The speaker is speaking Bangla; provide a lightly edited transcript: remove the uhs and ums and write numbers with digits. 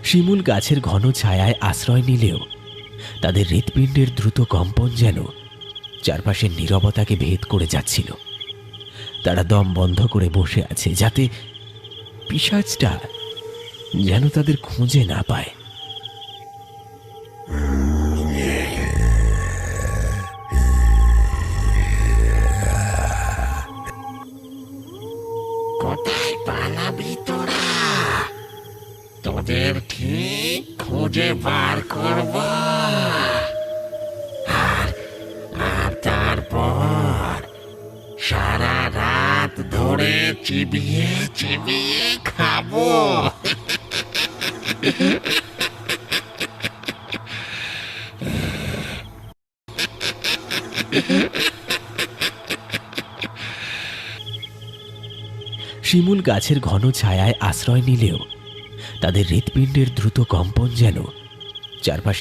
শিমুল গাছের ঘন ছায়ায় আশ্রয় নিলেও তাদের হৃৎপিণ্ডের দ্রুত কম্পন যেন চারপাশের নীরবতাকে ভেদ করে যাচ্ছিল। তারা দম বন্ধ করে বসে আছে, যাতে পিশাচটা যেন তাদের খুঁজে না পায়। কোথায় পালাবি তোরা? তোদের ঠিক খুঁজে বার করব, আর আর তারপর সারা রাত ধরে চিবিয়ে চিবিয়ে খাবো। শিমুল গাছের ঘন ছায়ায় আশ্রয় নিলেও তাদের হৃৎপিণ্ডের দ্রুত কম্পন যেন চারপাশে